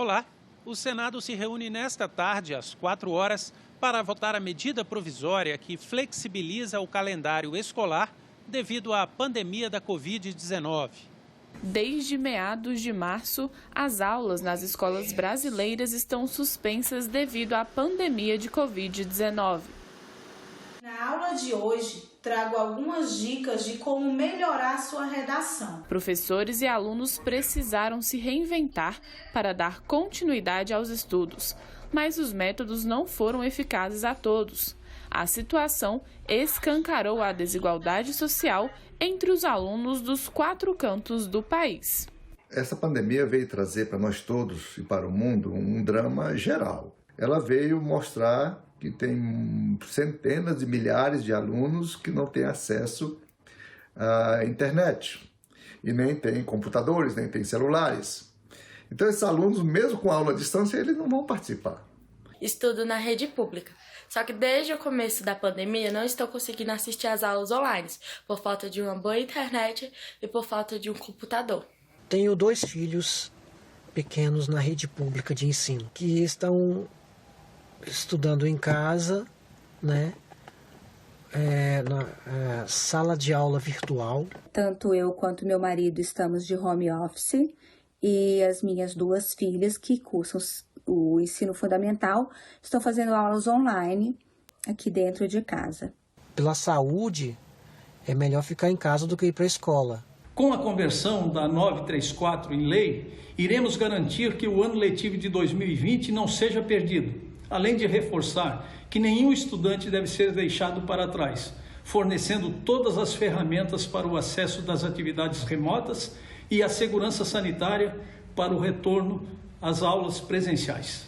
escolar, o Senado se reúne nesta tarde, às 4 horas, para votar a medida provisória que flexibiliza o calendário escolar devido à pandemia da Covid-19. Desde meados de março, as aulas nas escolas brasileiras estão suspensas devido à pandemia de Covid-19. Na aula de hoje, trago algumas dicas de como melhorar sua redação. Professores e alunos precisaram se reinventar para dar continuidade aos estudos, mas os métodos não foram eficazes a todos. A situação escancarou a desigualdade social entre os alunos dos 4 cantos do país. Essa pandemia veio trazer para nós todos e para o mundo um drama geral. Ela veio mostrar que tem centenas de milhares de alunos que não têm acesso à internet e nem têm computadores, nem têm celulares. Então esses alunos, mesmo com aula à distância, eles não vão participar. Estudo na rede pública, só que desde o começo da pandemia não estou conseguindo assistir às aulas online, por falta de uma boa internet e por falta de um computador. Tenho 2 filhos pequenos na rede pública de ensino, que estão estudando em casa, né, na sala de aula virtual. Tanto eu quanto meu marido estamos de home office e as minhas 2 filhas que cursam o ensino fundamental estão fazendo aulas online aqui dentro de casa. Pela saúde, é melhor ficar em casa do que ir para a escola. Com a conversão da 934 em lei, iremos garantir que o ano letivo de 2020 não seja perdido, além de reforçar que nenhum estudante deve ser deixado para trás, fornecendo todas as ferramentas para o acesso das atividades remotas e a segurança sanitária para o retorno às aulas presenciais.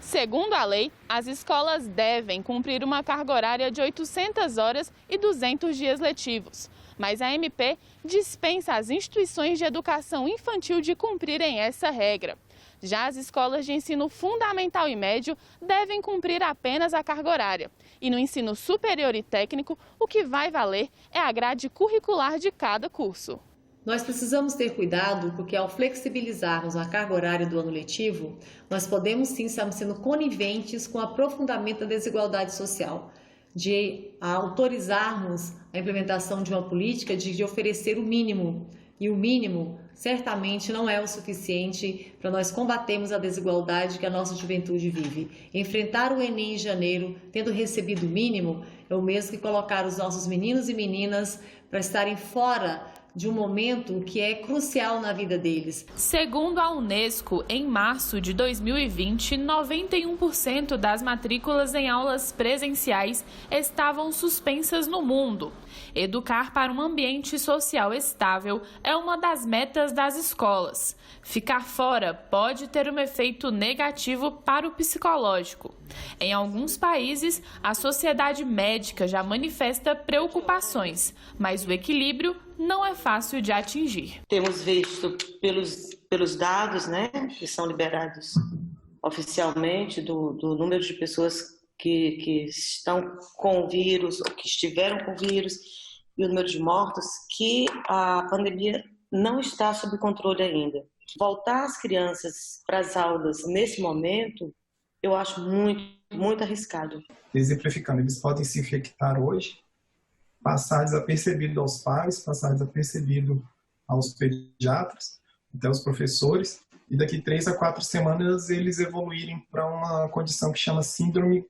Segundo a lei, as escolas devem cumprir uma carga horária de 800 horas e 200 dias letivos. Mas a MP dispensa as instituições de educação infantil de cumprirem essa regra. Já as escolas de ensino fundamental e médio devem cumprir apenas a carga horária. E no ensino superior e técnico, o que vai valer é a grade curricular de cada curso. Nós precisamos ter cuidado porque ao flexibilizarmos a carga horária do ano letivo, nós podemos sim estar sendo coniventes com o aprofundamento da desigualdade social, de autorizarmos a implementação de uma política de oferecer o mínimo. E o mínimo certamente não é o suficiente para nós combatermos a desigualdade que a nossa juventude vive. Enfrentar o Enem em janeiro, tendo recebido o mínimo, é o mesmo que colocar os nossos meninos e meninas para estarem fora de um momento que é crucial na vida deles. Segundo a Unesco, em março de 2020, 91% das matrículas em aulas presenciais estavam suspensas no mundo. Educar para um ambiente social estável é uma das metas das escolas. Ficar fora pode ter um efeito negativo para o psicológico. Em alguns países, a sociedade médica já manifesta preocupações, mas o equilíbrio não é fácil de atingir. Temos visto pelos dados, né, que são liberados oficialmente do número de pessoas que estão com o vírus ou que estiveram com o vírus e o número de mortos, que a pandemia não está sob controle ainda. Voltar as crianças para as aulas nesse momento, eu acho muito arriscado. Exemplificando, eles podem se infectar hoje, passar desapercebido aos pais, passar desapercebido aos pediatras, até aos professores, e daqui 3 a 4 semanas eles evoluírem para uma condição que chama síndrome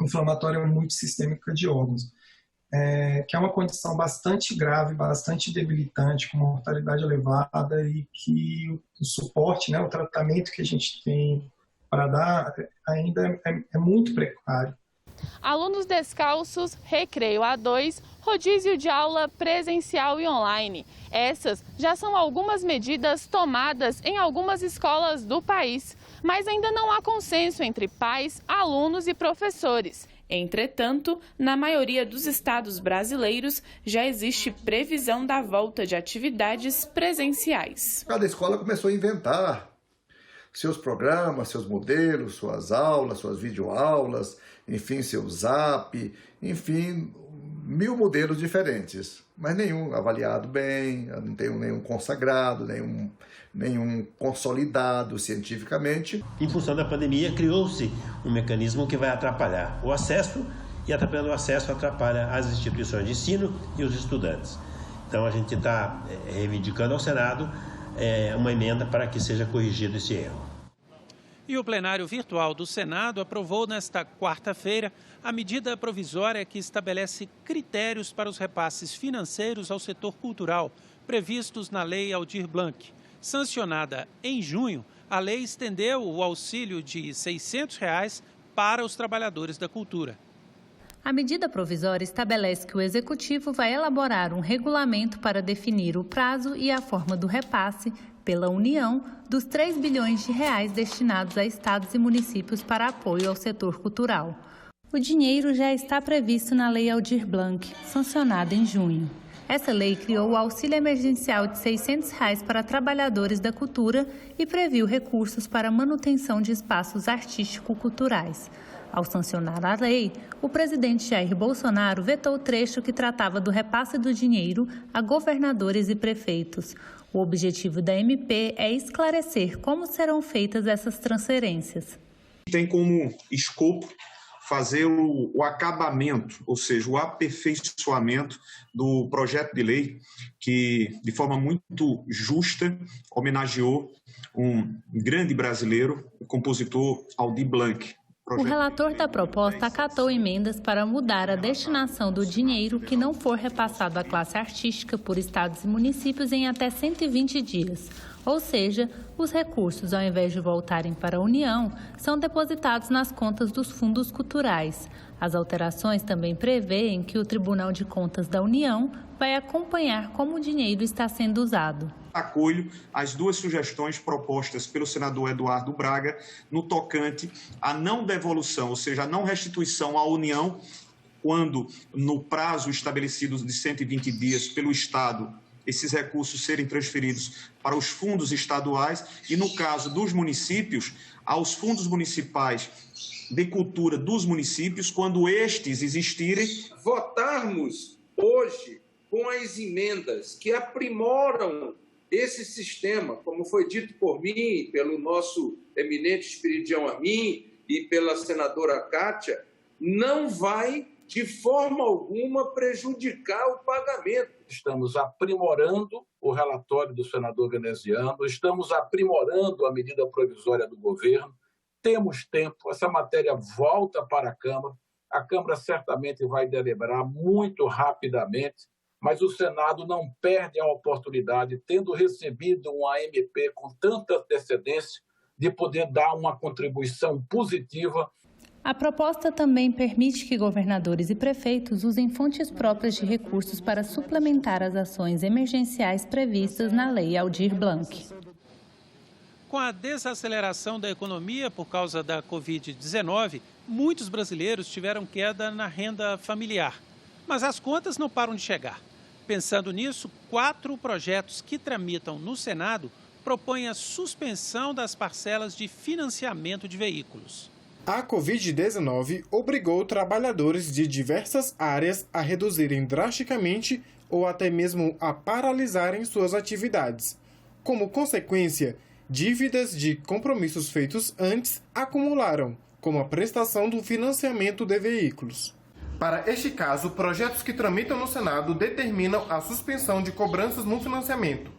inflamatória multissistêmica de órgãos, que é uma condição bastante grave, bastante debilitante, com mortalidade elevada e que o suporte, né, o tratamento que a gente tem para dar ainda é muito precário. Alunos descalços, recreio A2, rodízio de aula presencial e online. Essas já são algumas medidas tomadas em algumas escolas do país, mas ainda não há consenso entre pais, alunos e professores. Entretanto, na maioria dos estados brasileiros, já existe previsão da volta de atividades presenciais. Cada escola começou a inventar seus programas, seus modelos, suas aulas, suas videoaulas, enfim, seu Zap, enfim, 1000 modelos diferentes, mas nenhum avaliado bem, não tem nenhum consagrado, nenhum consolidado cientificamente. Em função da pandemia, criou-se um mecanismo que vai atrapalhar o acesso, e atrapalhando o acesso atrapalha as instituições de ensino e os estudantes. Então a gente está reivindicando ao Senado uma emenda para que seja corrigido esse erro. E o plenário virtual do Senado aprovou nesta quarta-feira a medida provisória que estabelece critérios para os repasses financeiros ao setor cultural, previstos na Lei Aldir Blanc. Sancionada em junho, a lei estendeu o auxílio de R$ 600 para os trabalhadores da cultura. A medida provisória estabelece que o Executivo vai elaborar um regulamento para definir o prazo e a forma do repasse pela União dos 3 bilhões de reais destinados a estados e municípios para apoio ao setor cultural. O dinheiro já está previsto na Lei Aldir Blanc, sancionada em junho. Essa lei criou o auxílio emergencial de R$ 600 para trabalhadores da cultura e previu recursos para a manutenção de espaços artístico-culturais. Ao sancionar a lei, o presidente Jair Bolsonaro vetou o trecho que tratava do repasse do dinheiro a governadores e prefeitos. O objetivo da MP é esclarecer como serão feitas essas transferências. Tem como escopo fazer o acabamento, ou seja, o aperfeiçoamento do projeto de lei que, de forma muito justa, homenageou um grande brasileiro, o compositor Aldir Blanc. O relator da proposta acatou emendas para mudar a destinação do dinheiro que não for repassado à classe artística por estados e municípios em até 120 dias. Ou seja, os recursos, ao invés de voltarem para a União, são depositados nas contas dos fundos culturais. As alterações também prevêem que o Tribunal de Contas da União vai acompanhar como o dinheiro está sendo usado. Acolho as duas sugestões propostas pelo senador Eduardo Braga no tocante à não devolução, ou seja, a não restituição à União, quando no prazo estabelecido de 120 dias pelo Estado, esses recursos serem transferidos para os fundos estaduais e, no caso dos municípios, aos fundos municipais de cultura dos municípios, quando estes existirem. Votarmos hoje com as emendas que aprimoram esse sistema, como foi dito por mim, pelo nosso eminente Espiridião Amin e pela senadora Kátia, não vai, de forma alguma, prejudicar o pagamento. Estamos aprimorando o relatório do senador veneziano, estamos aprimorando a medida provisória do governo, temos tempo, essa matéria volta para a Câmara certamente vai deliberar muito rapidamente, mas o Senado não perde a oportunidade, tendo recebido uma MP com tanta antecedência, de poder dar uma contribuição positiva. A proposta também permite que governadores e prefeitos usem fontes próprias de recursos para suplementar as ações emergenciais previstas na Lei Aldir Blanc. Com a desaceleração da economia por causa da Covid-19, muitos brasileiros tiveram queda na renda familiar. Mas as contas não param de chegar. Pensando nisso, 4 projetos que tramitam no Senado propõem a suspensão das parcelas de financiamento de veículos. A Covid-19 obrigou trabalhadores de diversas áreas a reduzirem drasticamente ou até mesmo a paralisarem suas atividades. Como consequência, dívidas de compromissos feitos antes acumularam, como a prestação do financiamento de veículos. Para este caso, projetos que tramitam no Senado determinam a suspensão de cobranças no financiamento.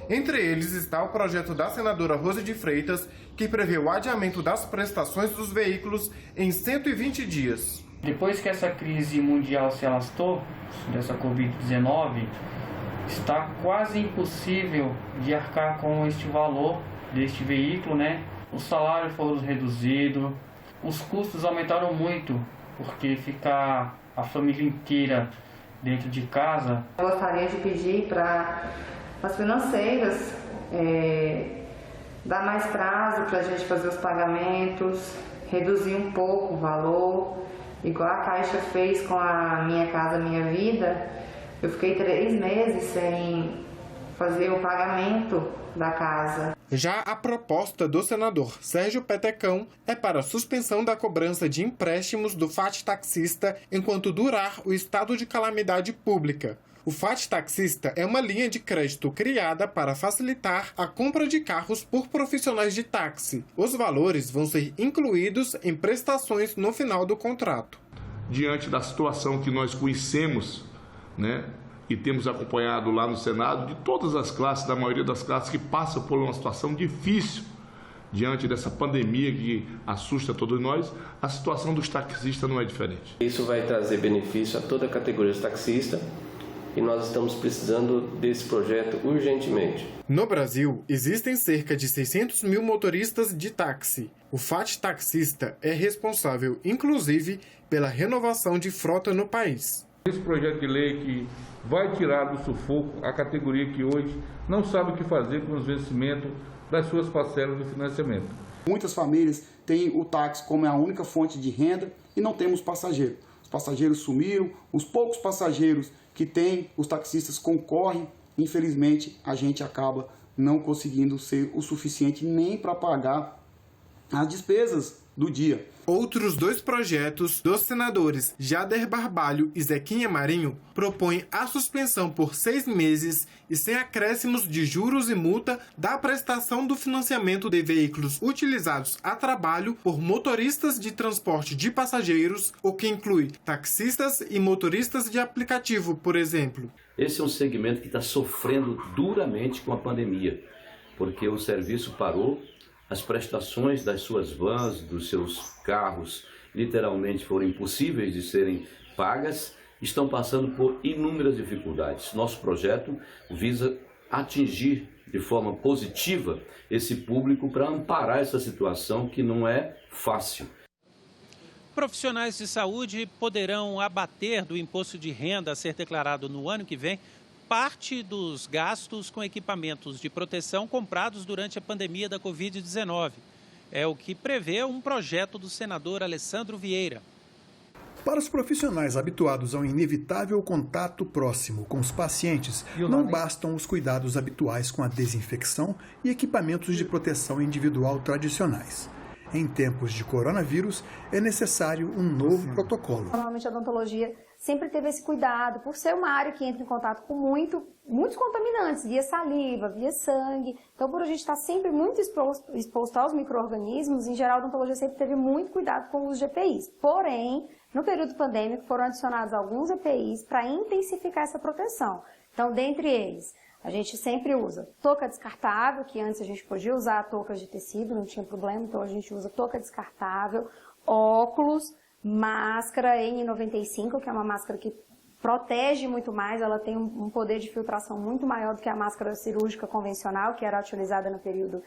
Entre eles está o projeto da senadora Rose de Freitas, que prevê o adiamento das prestações dos veículos em 120 dias. Depois que essa crise mundial se alastrou, dessa Covid-19, está quase impossível de arcar com este valor deste veículo, né? Os salários foram reduzidos, os custos aumentaram muito, porque ficar a família inteira dentro de casa. Eu gostaria de pedir para as financeiras dar mais prazo para a gente fazer os pagamentos, reduzir um pouco o valor, igual a Caixa fez com a Minha Casa Minha Vida. Eu fiquei 3 meses sem fazer o pagamento da casa. Já a proposta do senador Sérgio Petecão é para a suspensão da cobrança de empréstimos do FAT taxista enquanto durar o estado de calamidade pública. O FAT taxista é uma linha de crédito criada para facilitar a compra de carros por profissionais de táxi. Os valores vão ser incluídos em prestações no final do contrato. Diante da situação que nós conhecemos, e temos acompanhado lá no Senado, de todas as classes, da maioria das classes que passam por uma situação difícil diante dessa pandemia que assusta todos nós, a situação dos taxistas não é diferente. Isso vai trazer benefício a toda a categoria de taxista e nós estamos precisando desse projeto urgentemente. No Brasil, existem cerca de 600 mil motoristas de táxi. O FAT taxista é responsável, inclusive, pela renovação de frota no país. Esse projeto de lei que vai tirar do sufoco a categoria que hoje não sabe o que fazer com os vencimentos das suas parcelas de financiamento. Muitas famílias têm o táxi como a única fonte de renda e não temos passageiro. Os passageiros sumiram, os poucos passageiros que tem, os taxistas concorrem, infelizmente a gente acaba não conseguindo ser o suficiente nem para pagar as despesas do dia. Outros 2 projetos dos senadores Jader Barbalho e Zequinha Marinho propõem a suspensão por 6 meses e sem acréscimos de juros e multa da prestação do financiamento de veículos utilizados a trabalho por motoristas de transporte de passageiros, o que inclui taxistas e motoristas de aplicativo, por exemplo. Esse é um segmento que está sofrendo duramente com a pandemia, porque o serviço parou. As prestações das suas vans, dos seus carros, literalmente foram impossíveis de serem pagas, estão passando por inúmeras dificuldades. Nosso projeto visa atingir de forma positiva esse público para amparar essa situação que não é fácil. Profissionais de saúde poderão abater do imposto de renda a ser declarado no ano que vem parte dos gastos com equipamentos de proteção comprados durante a pandemia da Covid-19. É o que prevê um projeto do senador Alessandro Vieira. Para os profissionais habituados ao inevitável contato próximo com os pacientes, não bastam os cuidados habituais com a desinfecção e equipamentos de proteção individual tradicionais. Em tempos de coronavírus, é necessário um novo protocolo. Normalmente a odontologia sempre teve esse cuidado, por ser uma área que entra em contato com muitos contaminantes, via saliva, via sangue. Então, por a gente estar sempre muito exposto aos micro-organismos, em geral a odontologia sempre teve muito cuidado com os EPIs. Porém, no período pandêmico foram adicionados alguns EPIs para intensificar essa proteção. Então, dentre eles, a gente sempre usa touca descartável, que antes a gente podia usar toucas de tecido, não tinha problema, então a gente usa touca descartável, óculos, máscara N95, que é uma máscara que protege muito mais, ela tem um poder de filtração muito maior do que a máscara cirúrgica convencional, que era utilizada no período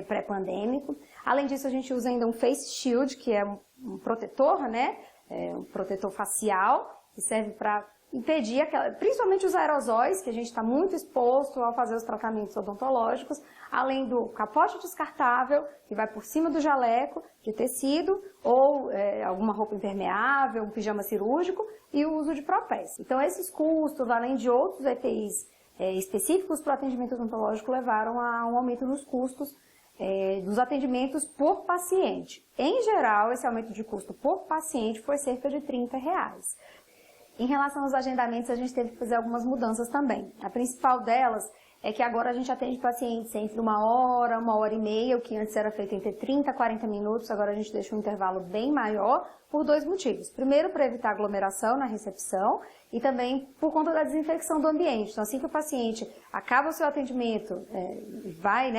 pré-pandêmico. Além disso, a gente usa ainda um face shield, que é um protetor, um protetor facial, que serve para impedir, principalmente os aerosóis, que a gente está muito exposto ao fazer os tratamentos odontológicos, além do capote descartável, que vai por cima do jaleco de tecido, ou alguma roupa impermeável, um pijama cirúrgico, e o uso de propés. Então, esses custos, além de outros EPIs específicos para o atendimento odontológico, levaram a um aumento nos custos dos atendimentos por paciente. Em geral, esse aumento de custo por paciente foi cerca de R$30. Em relação aos agendamentos, a gente teve que fazer algumas mudanças também. A principal delas é que agora a gente atende pacientes entre 1h e meia, o que antes era feito entre 30 a 40 minutos, agora a gente deixa um intervalo bem maior por 2 motivos. Primeiro, para evitar aglomeração na recepção e também por conta da desinfecção do ambiente. Então, assim que o paciente acaba o seu atendimento, vai,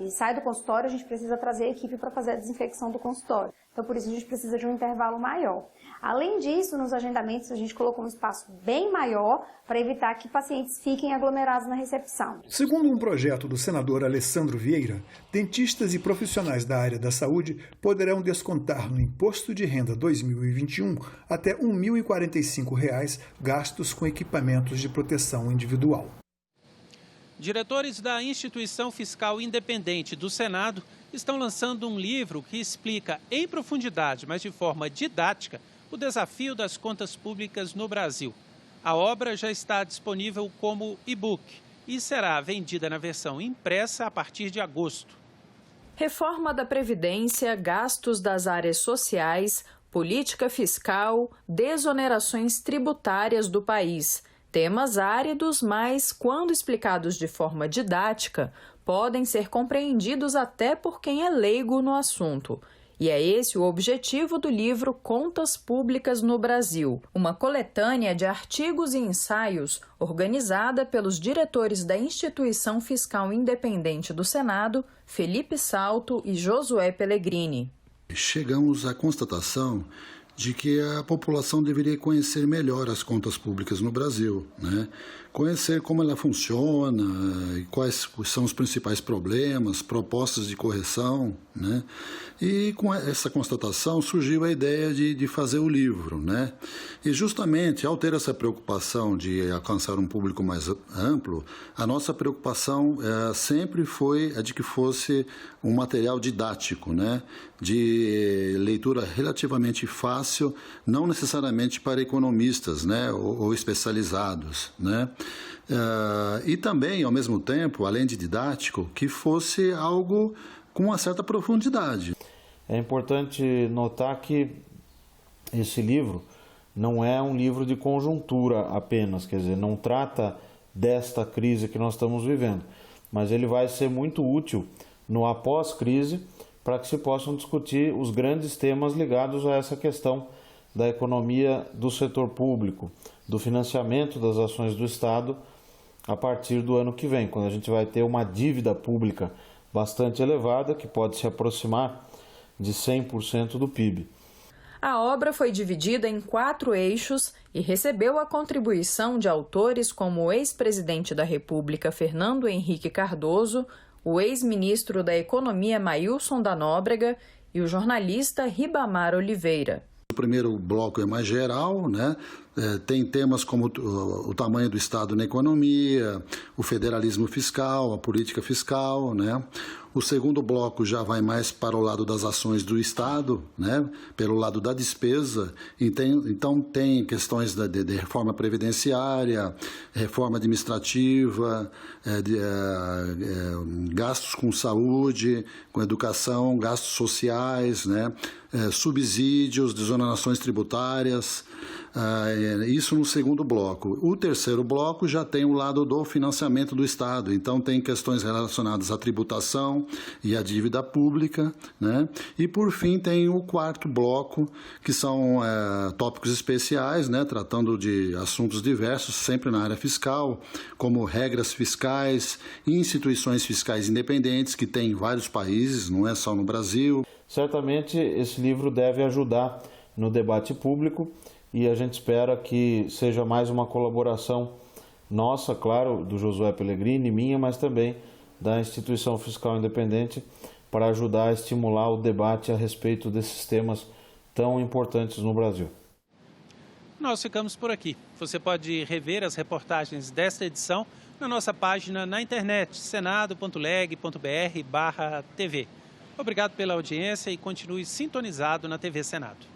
e sai do consultório, a gente precisa trazer a equipe para fazer a desinfecção do consultório. Então, por isso, a gente precisa de um intervalo maior. Além disso, nos agendamentos, a gente colocou um espaço bem maior para evitar que pacientes fiquem aglomerados na recepção. Segundo um projeto do senador Alessandro Vieira, dentistas e profissionais da área da saúde poderão descontar no Imposto de Renda 2021 até R$ 1.045 gastos com equipamentos de proteção individual. Diretores da Instituição Fiscal Independente do Senado estão lançando um livro que explica em profundidade, mas de forma didática, o desafio das contas públicas no Brasil. A obra já está disponível como e-book e será vendida na versão impressa a partir de agosto. Reforma da Previdência, gastos das áreas sociais, política fiscal, desonerações tributárias do país. Temas áridos, mas, quando explicados de forma didática, podem ser compreendidos até por quem é leigo no assunto. E é esse o objetivo do livro Contas Públicas no Brasil, uma coletânea de artigos e ensaios organizada pelos diretores da Instituição Fiscal Independente do Senado, Felipe Salto e Josué Pellegrini. Chegamos à constatação de que a população deveria conhecer melhor as contas públicas no Brasil, né? Conhecer como ela funciona, e quais são os principais problemas, propostas de correção, né? E com essa constatação surgiu a ideia de fazer o livro, né? E justamente ao ter essa preocupação de alcançar um público mais amplo, a nossa preocupação sempre foi a de que fosse um material didático, né? De leitura relativamente fácil, não necessariamente para economistas, né? ou especializados, né? E também, ao mesmo tempo, além de didático, que fosse algo com uma certa profundidade. É importante notar que esse livro não é um livro de conjuntura apenas, quer dizer, não trata desta crise que nós estamos vivendo, mas ele vai ser muito útil no após-crise para que se possam discutir os grandes temas ligados a essa questão da economia do setor público, do financiamento das ações do Estado a partir do ano que vem, quando a gente vai ter uma dívida pública bastante elevada, que pode se aproximar de 100% do PIB. A obra foi dividida em 4 eixos e recebeu a contribuição de autores como o ex-presidente da República, Fernando Henrique Cardoso, o ex-ministro da Economia, Mailson da Nóbrega, e o jornalista Ribamar Oliveira. O primeiro bloco é mais geral, né? Tem temas como o tamanho do Estado na economia, o federalismo fiscal, a política fiscal, né? O segundo bloco já vai mais para o lado das ações do Estado, né? Pelo lado da despesa. Então tem questões de reforma previdenciária, reforma administrativa, gastos com saúde, com educação, gastos sociais, né? Subsídios, desonerações tributárias. Isso no segundo bloco. O terceiro bloco já tem o lado do financiamento do Estado, então tem questões relacionadas à tributação e à dívida pública, né? E por fim tem o quarto bloco, que são tópicos especiais, né? Tratando de assuntos diversos, sempre na área fiscal, como regras fiscais, instituições fiscais independentes, que tem em vários países, não é só no Brasil. Certamente esse livro deve ajudar no debate público, e a gente espera que seja mais uma colaboração nossa, claro, do Josué Pellegrini, minha, mas também da Instituição Fiscal Independente, para ajudar a estimular o debate a respeito desses temas tão importantes no Brasil. Nós ficamos por aqui. Você pode rever as reportagens desta edição na nossa página na internet, senado.leg.br/TV. Obrigado pela audiência e continue sintonizado na TV Senado.